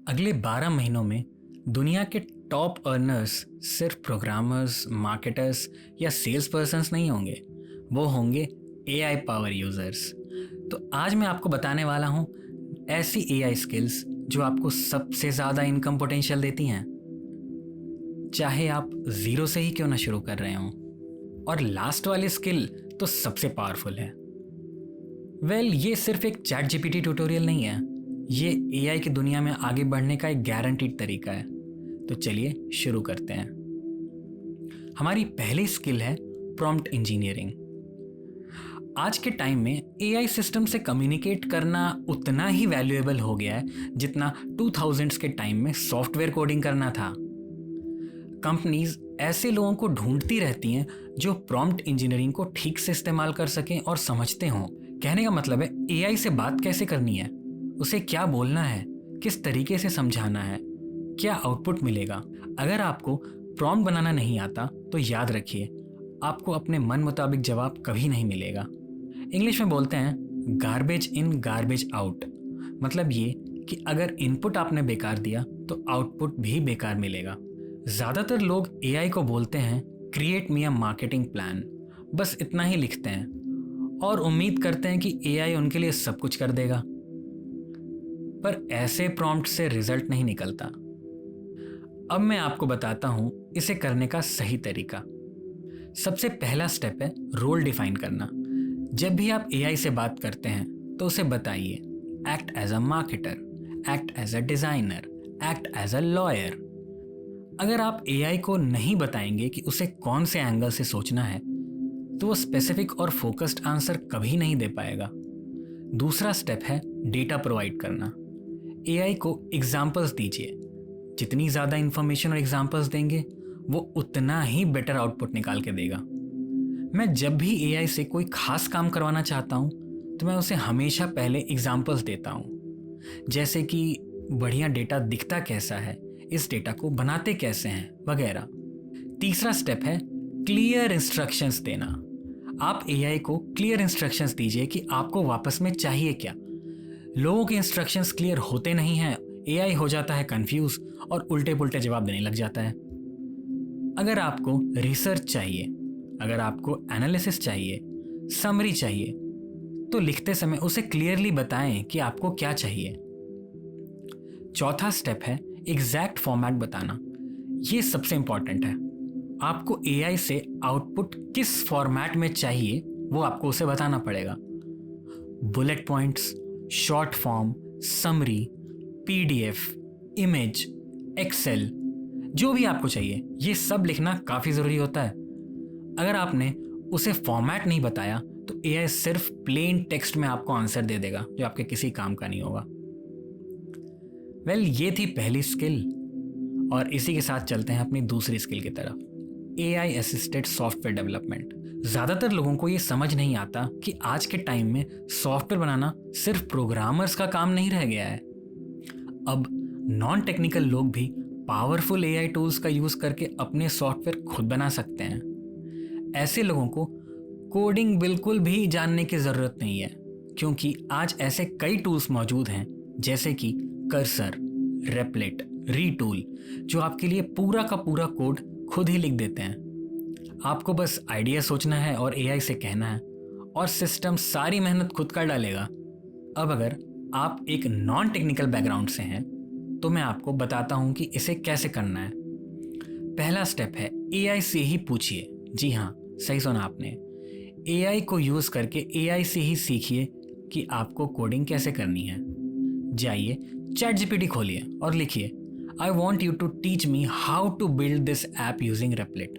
अगले 12 महीनों में दुनिया के टॉप अर्नर्स सिर्फ प्रोग्रामर्स, मार्केटर्स या सेल्स पर्सन्स नहीं होंगे, वो होंगे एआई पावर यूजर्स। तो आज मैं आपको बताने वाला हूँ ऐसी एआई स्किल्स जो आपको सबसे ज़्यादा इनकम पोटेंशियल देती हैं, चाहे आप ज़ीरो से ही क्यों ना शुरू कर रहे हों। और लास्ट वाली स्किल तो सबसे पावरफुल है। ये सिर्फ एक चैट जीपीटी ट्यूटोरियल नहीं है, ये एआई की दुनिया में आगे बढ़ने का एक गारंटीड तरीका है। तो चलिए शुरू करते हैं। हमारी पहली स्किल है प्रॉम्प्ट इंजीनियरिंग। आज के टाइम में एआई सिस्टम से कम्युनिकेट करना उतना ही वैल्यूएबल हो गया है जितना 2000s के टाइम में सॉफ्टवेयर कोडिंग करना था। कंपनीज ऐसे लोगों को ढूंढती रहती हैं जो प्रॉम्प्ट इंजीनियरिंग को ठीक से इस्तेमाल कर सकें और समझते हों। कहने का मतलब है एआई से बात कैसे करनी है, उसे क्या बोलना है, किस तरीके से समझाना है, क्या आउटपुट मिलेगा। अगर आपको प्रॉम्प्ट बनाना नहीं आता तो याद रखिए, आपको अपने मन मुताबिक जवाब कभी नहीं मिलेगा। इंग्लिश में बोलते हैं गार्बेज इन गार्बेज आउट। मतलब ये कि अगर इनपुट आपने बेकार दिया तो आउटपुट भी बेकार मिलेगा। ज़्यादातर लोग एआई को बोलते हैं create me a marketing plan, बस इतना ही लिखते हैं और उम्मीद करते हैं कि एआई उनके लिए सब कुछ कर देगा। पर ऐसे प्रॉम्प्ट से रिजल्ट नहीं निकलता। अब मैं आपको बताता हूं इसे करने का सही तरीका। सबसे पहला स्टेप है रोल डिफाइन करना। जब भी आप एआई से बात करते हैं तो उसे बताइए act as a marketer, act as a designer, act as a lawyer. अगर आप एआई को नहीं बताएंगे कि उसे कौन से एंगल से सोचना है तो वो स्पेसिफिक और फोकस्ड आंसर कभी नहीं दे पाएगा। दूसरा स्टेप है डेटा प्रोवाइड करना। एआई को एग्जाम्पल्स दीजिए। जितनी ज़्यादा इंफॉर्मेशन और एग्जाम्पल्स देंगे वो उतना ही बेटर आउटपुट निकाल के देगा। मैं जब भी एआई से कोई खास काम करवाना चाहता हूँ तो मैं उसे हमेशा पहले एग्जाम्पल्स देता हूँ, जैसे कि बढ़िया डेटा दिखता कैसा है, इस डेटा को बनाते कैसे हैं वगैरह। तीसरा स्टेप है क्लियर इंस्ट्रक्शंस देना। आप एआई को क्लियर इंस्ट्रक्शंस दीजिए कि आपको वापस में चाहिए क्या। लोगों के इंस्ट्रक्शंस क्लियर होते नहीं हैं, एआई हो जाता है कंफ्यूज और उल्टे पुल्टे जवाब देने लग जाता है। अगर आपको रिसर्च चाहिए, अगर आपको एनालिसिस चाहिए, समरी चाहिए, तो लिखते समय उसे क्लियरली बताएं कि आपको क्या चाहिए। चौथा स्टेप है एग्जैक्ट फॉर्मेट बताना। ये सबसे इंपॉर्टेंट है। आपको एआई से आउटपुट किस फॉर्मेट में चाहिए वो आपको उसे बताना पड़ेगा। Bullet points, short form, summary, PDF, image, Excel, जो भी आपको चाहिए ये सब लिखना काफ़ी ज़रूरी होता है। अगर आपने उसे फॉर्मेट नहीं बताया तो एआई सिर्फ प्लेन टेक्स्ट में आपको आंसर दे देगा जो आपके किसी काम का नहीं होगा। ये थी पहली स्किल और इसी के साथ चलते हैं अपनी दूसरी स्किल की तरफ, एआई असिस्टेड सॉफ्टवेयर डेवलपमेंट। ज़्यादातर लोगों को ये समझ नहीं आता कि आज के टाइम में सॉफ्टवेयर बनाना सिर्फ प्रोग्रामर्स का काम नहीं रह गया है। अब नॉन टेक्निकल लोग भी पावरफुल एआई टूल्स का यूज़ करके अपने सॉफ्टवेयर खुद बना सकते हैं। ऐसे लोगों को कोडिंग बिल्कुल भी जानने की ज़रूरत नहीं है, क्योंकि आज ऐसे कई टूल्स मौजूद हैं जैसे कि कर्सर, रेपलेट, रीटूल, जो आपके लिए पूरा का पूरा कोड खुद ही लिख देते हैं। आपको बस आइडिया सोचना है और एआई से कहना है और सिस्टम सारी मेहनत खुद कर डालेगा। अब अगर आप एक नॉन टेक्निकल बैकग्राउंड से हैं तो मैं आपको बताता हूं कि इसे कैसे करना है। पहला स्टेप है एआई से ही पूछिए। जी हाँ, सही सुना आपने। एआई को यूज़ करके एआई से ही सीखिए कि आपको कोडिंग कैसे करनी है। जाइए चैट जीपीटी खोलिए और लिखिए I want you to teach me how to build this app using Replit.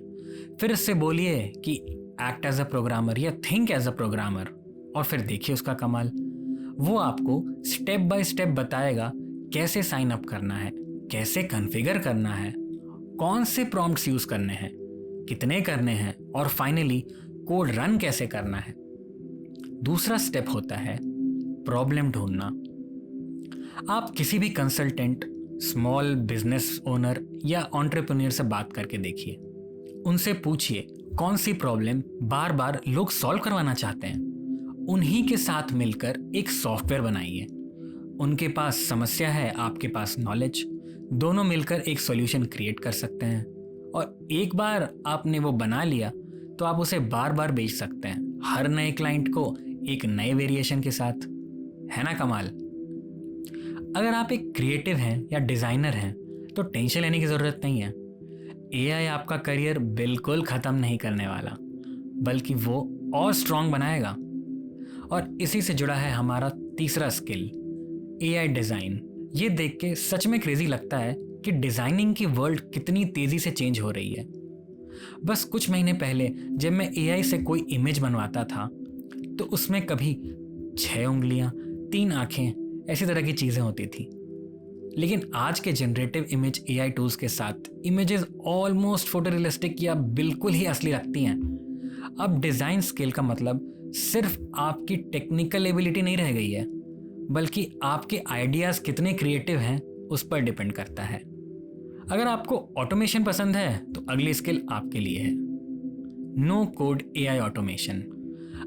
फिर इससे बोलिए कि एक्ट एज अ प्रोग्रामर या थिंक एज अ प्रोग्रामर, और फिर देखिए उसका कमाल। वो आपको स्टेप बाय स्टेप बताएगा कैसे साइन अप करना है, कैसे कॉन्फ़िगर करना है, कौन से प्रॉम्प्ट्स यूज़ करने हैं, कितने करने हैं और फाइनली कोड रन कैसे करना है। दूसरा स्टेप होता है प्रॉब्लम ढूंढना। आप किसी भी कंसल्टेंट, स्मॉल बिजनेस ओनर या एंटरप्रेन्योर से बात करके देखिए। उनसे पूछिए कौन सी प्रॉब्लम बार बार लोग सॉल्व करवाना चाहते हैं। उन्हीं के साथ मिलकर एक सॉफ्टवेयर बनाइए। उनके पास समस्या है, आपके पास नॉलेज, दोनों मिलकर एक सॉल्यूशन क्रिएट कर सकते हैं। और एक बार आपने वो बना लिया तो आप उसे बार बार बेच सकते हैं, हर नए क्लाइंट को एक नए वेरिएशन के साथ। है ना कमाल? अगर आप एक क्रिएटिव हैं या डिज़ाइनर हैं तो टेंशन लेने की ज़रूरत नहीं है। एआई आपका करियर बिल्कुल ख़त्म नहीं करने वाला, बल्कि वो और स्ट्रॉन्ग बनाएगा। और इसी से जुड़ा है हमारा तीसरा स्किल, एआई डिज़ाइन। ये देख के सच में क्रेजी लगता है कि डिज़ाइनिंग की वर्ल्ड कितनी तेज़ी से चेंज हो रही है। बस कुछ महीने पहले जब मैं एआई से कोई इमेज बनवाता था तो उसमें कभी 6 उंगलियां, 3 आंखें, ऐसी तरह की चीज़ें होती थी। लेकिन आज के जनरेटिव इमेज एआई टूल्स के साथ इमेजेस ऑलमोस्ट फोटोरियलिस्टिक या बिल्कुल ही असली लगती हैं। अब डिज़ाइन स्किल का मतलब सिर्फ आपकी टेक्निकल एबिलिटी नहीं रह गई है, बल्कि आपके आइडियाज़ कितने क्रिएटिव हैं उस पर डिपेंड करता है। अगर आपको ऑटोमेशन पसंद है तो अगली स्किल आपके लिए है, नो कोड एआई ऑटोमेशन।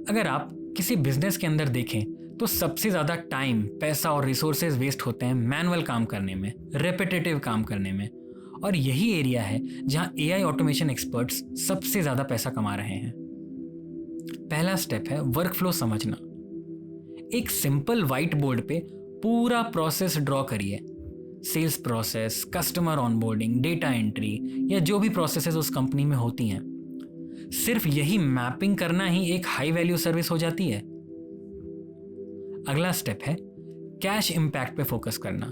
अगर आप किसी बिजनेस के अंदर देखें तो सबसे ज़्यादा टाइम, पैसा और रिसोर्सेज वेस्ट होते हैं मैनुअल काम करने में, रेपिटेटिव काम करने में। और यही एरिया है जहां एआई ऑटोमेशन एक्सपर्ट्स सबसे ज़्यादा पैसा कमा रहे हैं। पहला स्टेप है वर्क फ्लो समझना। एक सिंपल व्हाइट बोर्ड पे पूरा प्रोसेस ड्रॉ करिए। Sales process, customer onboarding, data entry या जो भी प्रोसेसेस उस कंपनी में होती हैं, सिर्फ यही मैपिंग करना ही एक हाई वैल्यू सर्विस हो जाती है। अगला स्टेप है कैश इम्पैक्ट पे फोकस करना।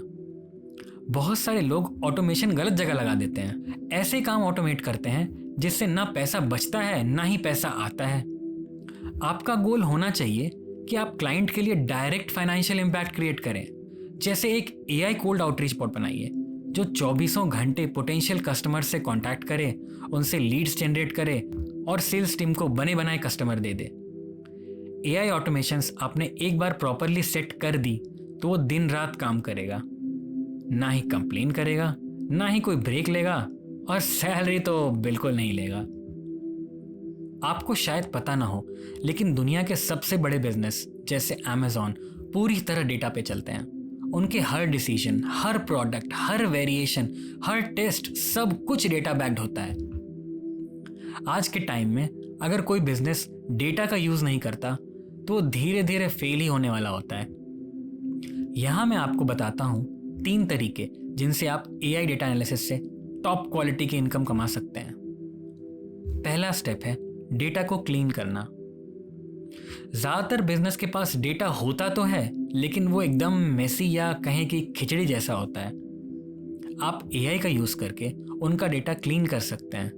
बहुत सारे लोग ऑटोमेशन गलत जगह लगा देते हैं। ऐसे काम ऑटोमेट करते हैं जिससे ना पैसा बचता है ना ही पैसा आता है। आपका गोल होना चाहिए कि आप क्लाइंट के लिए डायरेक्ट फाइनेंशियल इम्पैक्ट क्रिएट करें। जैसे एक एआई कोल्ड आउटरीच बॉट बनाइए जो 24 घंटे पोटेंशियल कस्टमर से कांटेक्ट करे, उनसे लीड्स जनरेट करे और सेल्स टीम को बने बनाए कस्टमर दे दे। एआई ऑटोमेशंस आपने एक बार प्रॉपरली सेट कर दी तो वो दिन रात काम करेगा, ना ही कंप्लेन करेगा, ना ही कोई ब्रेक लेगा और सैलरी तो बिल्कुल नहीं लेगा। आपको शायद पता ना हो, लेकिन दुनिया के सबसे बड़े बिजनेस जैसे अमेजॉन पूरी तरह डेटा पे चलते हैं। उनके हर डिसीजन, हर प्रोडक्ट, हर वेरिएशन, हर टेस्ट, सब कुछ डेटा बैक्ड होता है। आज के टाइम में अगर कोई बिजनेस डेटा का यूज नहीं करता तो धीरे धीरे फेल ही होने वाला होता है। यहां मैं आपको बताता हूं 3 तरीके जिनसे आप एआई डेटा एनालिसिस से टॉप क्वालिटी की इनकम कमा सकते हैं। पहला स्टेप है डेटा को क्लीन करना। ज्यादातर बिजनेस के पास डेटा होता तो है, लेकिन वो एकदम मेसी या कहें कि खिचड़ी जैसा होता है। आप एआई का यूज करके उनका डेटा क्लीन कर सकते हैं।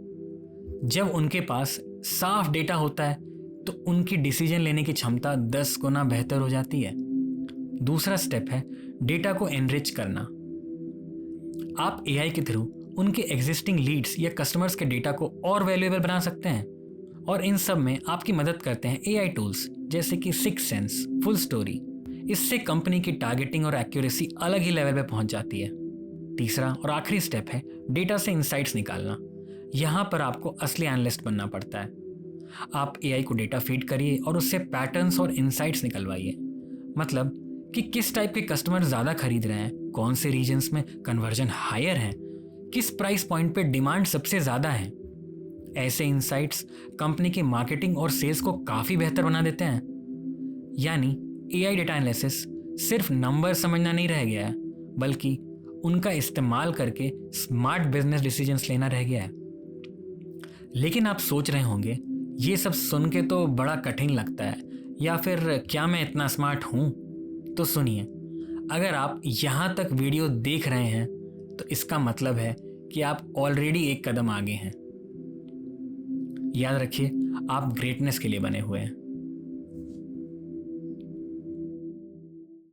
जब उनके पास साफ डेटा होता है तो उनकी डिसीजन लेने की क्षमता 10 गुना बेहतर हो जाती है। दूसरा स्टेप है डेटा को एनरिच करना। आप एआई के थ्रू उनके एग्जिस्टिंग लीड्स या कस्टमर्स के डेटा को और वैल्यूएबल बना सकते हैं, और इन सब में आपकी मदद करते हैं एआई टूल्स जैसे कि सिक्स सेंस, फुल स्टोरी। इससे कंपनी की टारगेटिंग और एक्यूरेसी अलग ही लेवल पे पहुंच जाती है। तीसरा और आखिरी स्टेप है डेटा से इंसाइट्स निकालना। यहाँ पर आपको असली एनालिस्ट बनना पड़ता है। आप एआई को डेटा फीड करिए और उससे पैटर्न्स और इंसाइट्स निकलवाइए। मतलब कि किस टाइप के कस्टमर ज़्यादा खरीद रहे हैं, कौन से रीजन्स में कन्वर्जन हायर है, किस प्राइस पॉइंट पे डिमांड सबसे ज़्यादा है। ऐसे इंसाइट्स कंपनी की मार्केटिंग और सेल्स को काफ़ी बेहतर बना देते हैं। यानी एआई डेटा एनालिसिस सिर्फ नंबर समझना नहीं रह गया है, बल्कि उनका इस्तेमाल करके स्मार्ट बिजनेस डिसीजंस लेना रह गया है। लेकिन आप सोच रहे होंगे ये सब सुन के तो बड़ा कठिन लगता है, या फिर क्या मैं इतना स्मार्ट हूँ? तो सुनिए, अगर आप यहाँ तक वीडियो देख रहे हैं तो इसका मतलब है कि आप ऑलरेडी एक कदम आगे हैं। याद रखिए, आप ग्रेटनेस के लिए बने हुए हैं।